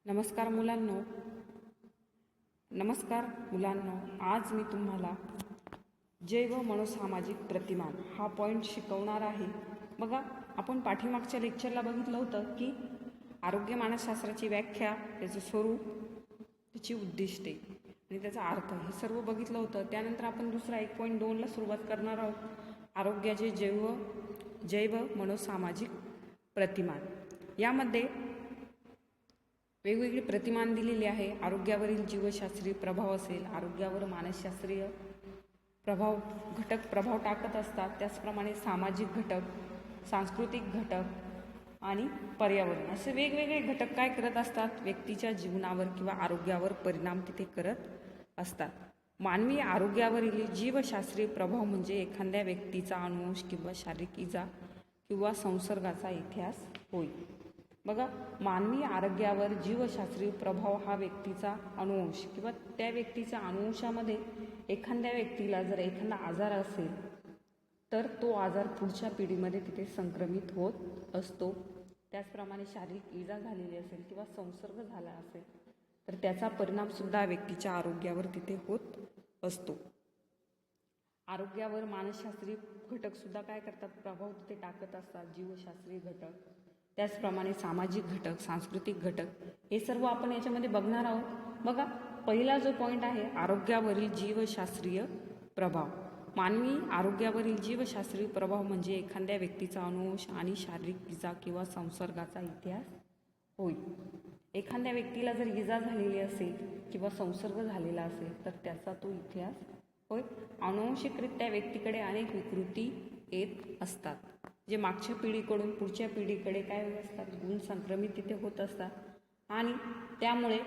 नमस्कार मुलांनो, आज मी तुम्हाला जैव मनोसामाजिक प्रतिमान हा पॉईंट शिकवणार आहे. बघा, आपण पाठीमागच्या लेक्चरला बघितलं होतं की आरोग्य मानसशास्त्राची व्याख्या, त्याचं स्वरूप, त्याची उद्दिष्टे आणि त्याचा अर्थ हे सर्व बघितलं होतं. त्यानंतर आपण दुसरा 1.2ला सुरुवात करणार आहोत, आरोग्याचे जैव मनोसामाजिक प्रतिमान. यामध्ये वेगवेगळे प्रतिमान दिलेले आहे. आरोग्यावरील जीवशास्त्रीय प्रभाव असेल, आरोग्यावर मानसशास्त्रीय घटक प्रभाव टाकत असतात. त्याचप्रमाणे सामाजिक घटक, सांस्कृतिक घटक आणि पर्यावरण असे वेगवेगळे घटक काय करत असतात, व्यक्तीच्या जीवनावर किंवा आरोग्यावर परिणाम तिथे करत असतात. मानवी आरोग्यावरील जीवशास्त्रीय प्रभाव म्हणजे एखाद्या व्यक्तीचा अनुवंश किंवा शारीरिक इजा किंवा संसर्गाचा इतिहास होय. बघा, मानवी आरोग्यावर जीवशास्त्रीय प्रभाव हा व्यक्तीचा अनुवंश किंवा त्या व्यक्तीच्या अनुवंशामध्ये एखाद्या व्यक्तीला जर एखादा आजार असेल तर तो आजार पुढच्या पिढीमध्ये तिथे संक्रमित होत असतो. त्याचप्रमाणे शारीरिक इजा झालेली असेल किंवा संसर्ग झाला असेल तर त्याचा परिणामसुद्धा व्यक्तीच्या आरोग्यावर तिथे होत असतो. आरोग्यावर मानसशास्त्रीय घटकसुद्धा काय करतात, प्रभाव तिथे टाकत असतात, जीवशास्त्रीय घटक. त्याचप्रमाणे सामाजिक घटक, सांस्कृतिक घटक हे सर्व आपण याच्यामध्ये बघणार आहोत. बघा, पहिला जो पॉईंट आहे आरोग्यावरील जीवशास्त्रीय प्रभाव. मानवी आरोग्यावरील जीवशास्त्रीय प्रभाव म्हणजे एखाद्या व्यक्तीचा अनुवंश आणि शारीरिक इजा किंवा संसर्गाचा इतिहास होय. एखाद्या व्यक्तीला जर इजा झालेली असेल किंवा संसर्ग झालेला असेल तर त्याचा तो इतिहास होय. अनुवंशिकरित्या व्यक्तीकडे अनेक विकृती येत असतात, जे मागच्या पिढीकडून पुढच्या पिढीकडे काय होत असतात, गुण संक्रमित तिथे होत असतात आणि त्यामुळे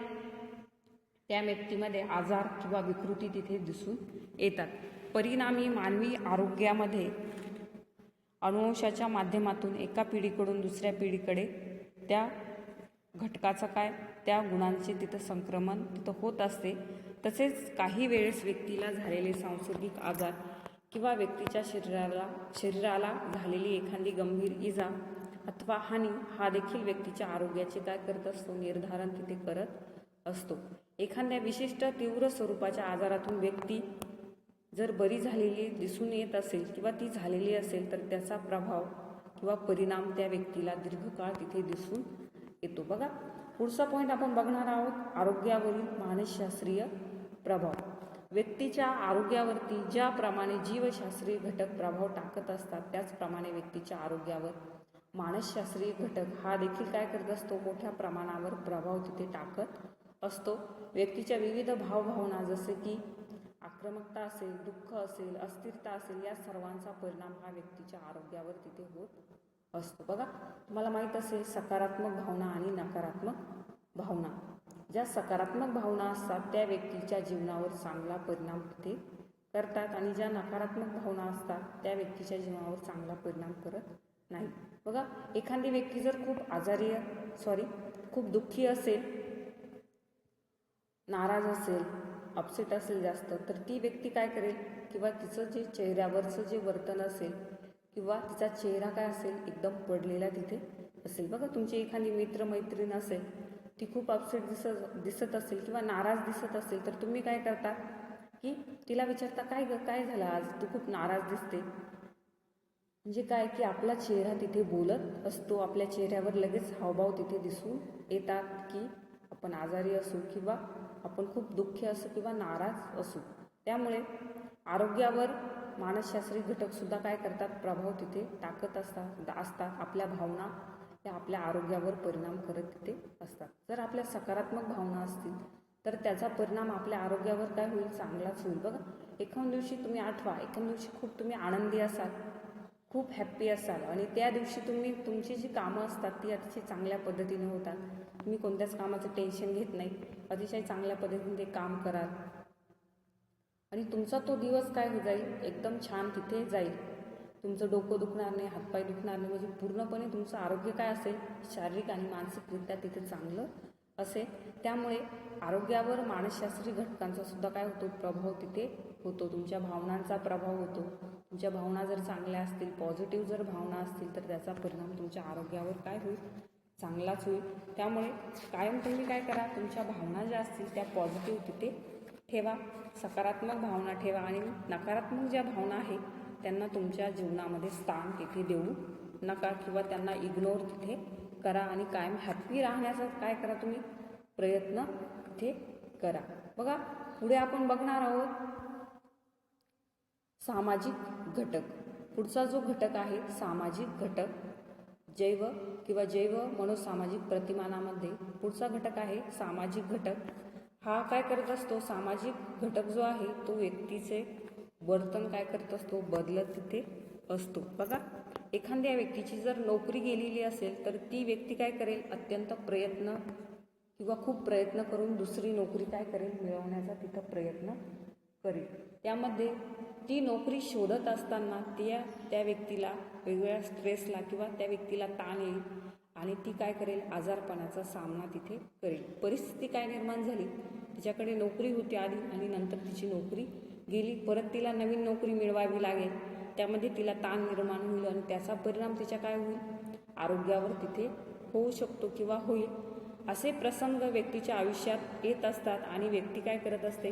त्या व्यक्तीमध्ये आजार किंवा विकृती तिथे दिसून येतात. परिणामी मानवी आरोग्यामध्ये अनुवंशाच्या माध्यमातून एका पिढीकडून दुसऱ्या पिढीकडे त्या घटकाचं त्या गुणांचे तिथं संक्रमण तिथं होत असते. तसेच काही वेळेस व्यक्तीला झालेले सांसर्गिक आजार किंवा व्यक्तीच्या शरीराला झालेली एखादी गंभीर इजा अथवा हानी हा देखील व्यक्तीच्या आरोग्याचे काय करत असतो, निर्धारण तिथे करत असतो. एखाद्या विशिष्ट तीव्र स्वरूपाच्या आजारातून व्यक्ती जर बरी झालेली दिसून येत असेल किंवा ती झालेली असेल तर त्याचा प्रभाव किंवा परिणाम त्या व्यक्तीला दीर्घकाळ तिथे दिसून येतो. बघा, पुढचा पॉईंट आपण बघणार आहोत, आरोग्यावरील मानसशास्त्रीय प्रभाव. व्यक्तीच्या आरोग्यावरती ज्याप्रमाणे जीवशास्त्रीय घटक प्रभाव टाकत असतात त्याचप्रमाणे व्यक्तीच्या आरोग्यावर मानसशास्त्रीय घटक हा देखील काय करत असतो, मोठ्या प्रमाणावर प्रभाव तिथे टाकत असतो. व्यक्तीच्या विविध भावभावना जसे की आक्रमकता असेल, दुःख असेल, अस्थिरता असेल, या सर्वांचा परिणाम हा व्यक्तीच्या आरोग्यावर तिथे होत असतो. बघा, तुम्हाला माहीत असेल सकारात्मक भावना आणि नकारात्मक भावना. ज्या सकारात्मक भावना असतात त्या व्यक्तीच्या जीवनावर चांगला परिणाम तिथे करतात आणि ज्या नकारात्मक भावना असतात त्या व्यक्तीच्या जीवनावर चांगला परिणाम करत नाही. बघा, एखादी व्यक्ती जर खूप दुःखी असेल, नाराज असेल, अपसेट असेल जास्त, तर ती व्यक्ती काय करेल किंवा तिचं जे चेहऱ्यावरचं जे वर्तन असेल किंवा तिचा चेहरा काय असेल एकदम पडलेला तिथे असेल. बघा, तुमची एखादी मित्रमैत्रीण असेल, ती खूप अपसेट दिसत असेल किंवा नाराज दिसत असेल तर तुम्ही काय करता की तिला विचारता, काय झालं आज, तू खूप नाराज दिसते. म्हणजे काय की आपला चेहरा तिथे बोलत असतो, आपल्या चेहऱ्यावर लगेच हावभाव तिथे दिसून येतात की आपण आजारी असू किंवा आपण खूप दुःखी असू किंवा नाराज असू. त्यामुळे आरोग्यावर मानसशास्त्रीय घटकसुद्धा काय करतात, प्रभाव तिथे टाकत असतात. आपल्या भावना या आपल्या आरोग्यावर परिणाम करत तिथे असतात. जर आपल्या सकारात्मक भावना असतील तर त्याचा परिणाम आपल्या आरोग्यावर काय होईल, चांगलाच होईल. बघा, एखाद्या दिवशी तुम्ही आठवा, एखाद्या दिवशी खूप तुम्ही आनंदी असाल, खूप हॅप्पी असाल आणि त्या दिवशी तुमची जी कामं असतात ती अतिशय चांगल्या पद्धतीने होतात. तुम्ही कोणत्याच कामाचं टेन्शन घेत नाही, अतिशय चांगल्या पद्धतीने ते काम कराल आणि तुमचा तो दिवस काय होत जाईल, एकदम छान तिथे जाईल. तुमचं डोकं दुखणार नाही, हातपाय दुखणार नाही, म्हणजे पूर्णपणे तुमचं आरोग्य काय असेल, शारीरिक आणि मानसिकरित्या तिथे चांगलं असेल. त्यामुळे आरोग्यावर मानसशास्त्रीय घटकांचा सुद्धा काय होतो, प्रभाव तिथे होतो. तुमच्या भावनांचा प्रभाव होतो. तुमच्या भावना जर चांगल्या असतील, पॉझिटिव्ह जर भावना असतील तर त्याचा परिणाम तुमच्या आरोग्यावर काय होईल, चांगलाच होईल. त्यामुळे कायम तुम्ही काय करा, तुमच्या भावना ज्या असतील त्या पॉझिटिव्ह तिथे ठेवा, सकारात्मक भावना ठेवा आणि नकारात्मक ज्या भावना आहे त्यांना तुमच्या जीवनामध्ये स्थान तिथे देऊ नका किंवा त्यांना इग्नोर तिथे करा आणि कायम हॅप्पी राहण्याचा काय करा तुम्ही प्रयत्न तिथे करा. बघा पुढे आपण बघणार आहोत सामाजिक घटक. पुढचा जो घटक आहे सामाजिक घटक, जैव किंवा जैव मनोसामाजिक प्रतिमानामध्ये पुढचा घटक आहे सामाजिक घटक. हा काय करत असतो, सामाजिक घटक जो आहे तो व्यक्तीचे वर्तन काय करत असतो, बदलत तिथे असतो. बघा एखाद्या व्यक्तीची जर नोकरी गेलेली असेल तर ती व्यक्ती काय करेल, अत्यंत प्रयत्न किंवा खूप प्रयत्न करून दुसरी नोकरी काय करेल, मिळवण्याचा तिथं प्रयत्न करेल. त्यामध्ये ती नोकरी शोधत असताना त्या व्यक्तीला वेगवेगळ्या स्ट्रेसला किंवा त्या व्यक्तीला ताण येईल आणि ती काय करेल, आजारपणाचा सामना तिथे करेल. परिस्थिती काय निर्माण झाली, तिच्याकडे नोकरी होती आधी आणि नंतर तिची नोकरी गेली, परत तिला नवीन नोकरी मिळवावी लागेल. त्यामध्ये तिला ताण निर्माण होईल आणि त्याचा परिणाम तिच्या काय होईल, आरोग्यावर तिथे होऊ शकतो किंवा होईल. असे प्रसंग व्यक्तीच्या आयुष्यात येत असतात आणि व्यक्ती काय करत असते,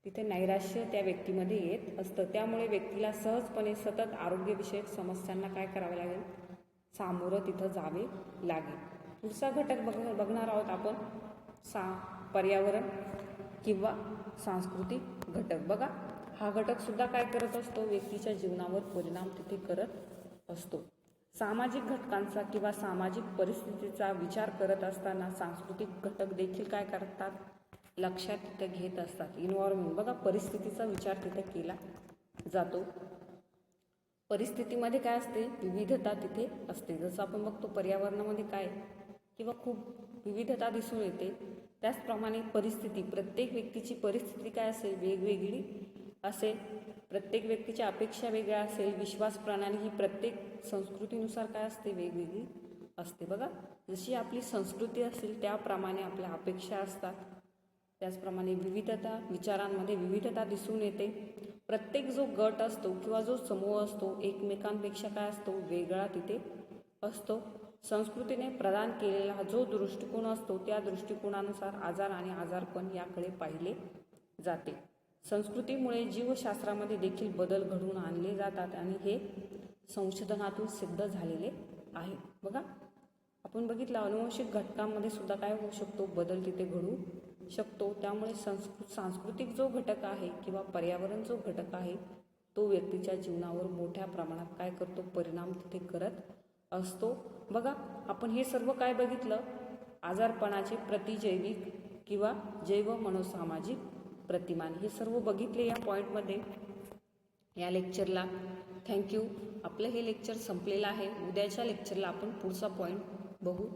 तिथे नैराश्य त्या व्यक्तीमध्ये येत असतं. त्यामुळे व्यक्तीला सहजपणे सतत आरोग्यविषयक समस्यांना काय करावे लागेल, सामोरं तिथं जावे लागेल. पुढचा घटक बघणार आहोत आपण पर्यावरण किंवा सांस्कृतिक घटक. बघा हा घटक सुद्धा काय करत असतो, व्यक्तीच्या जीवनावर परिणाम तिथे करत असतो. सामाजिक घटकांचा किंवा सामाजिक परिस्थितीचा विचार करत असताना सांस्कृतिक घटक देखील काय करतात, लक्षात तिथे घेत असतात. इन्व्हायरमेंट, बघा परिस्थितीचा विचार तिथे केला जातो. परिस्थितीमध्ये काय असते, विविधता तिथे असते. जसं आपण बघतो पर्यावरणामध्ये काय किंवा खूप विविधता दिसून येते, त्याचप्रमाणे परिस्थिती, प्रत्येक व्यक्तीची परिस्थिती काय असेल, वेगवेगळी असेल. प्रत्येक व्यक्तीच्या अपेक्षा वेगळ्या असेल. विश्वास प्रणाली ही प्रत्येक संस्कृतीनुसार काय असते, वेगवेगळी असते. बघा जशी आपली संस्कृती असेल त्याप्रमाणे आपल्या अपेक्षा असतात. त्याचप्रमाणे विविधता, विचारांमध्ये विविधता दिसून येते. प्रत्येक जो गट असतो किंवा जो समूह असतो एकमेकांपेक्षा काय असतो, वेगळा तिथे असतो. संस्कृतीने प्रदान केलेला जो दृष्टिकोन असतो त्या दृष्टिकोनानुसार आजार आणि आजारपण याकडे पाहिले जाते. संस्कृतीमुळे जीवशास्त्रामध्ये देखील बदल घडवून आणले जातात आणि हे संशोधनातून सिद्ध झालेले आहे. बघा आपण बघितलं अनुवंशिक घटकांमध्ये सुद्धा काय होऊ शकतो, बदल तिथे घडू शकतो. त्यामुळे सांस्कृतिक जो घटक आहे किंवा पर्यावरण जो घटक आहे तो व्यक्तीच्या जीवनावर मोठ्या प्रमाणात काय करतो, परिणाम तिथे करत असतो. बघा आपण हे सर्व काय बघितलं, आजारपणाचे प्रतिजैविक किंवा जैव मनोसामाजिक प्रतिमान, हे सर्व बघितले या पॉईंटमध्ये, या लेक्चरला. थँक्यू. आपलं हे लेक्चर संपलेलं आहे. उद्याच्या लेक्चरला आपण पुढचा पॉईंट बघू.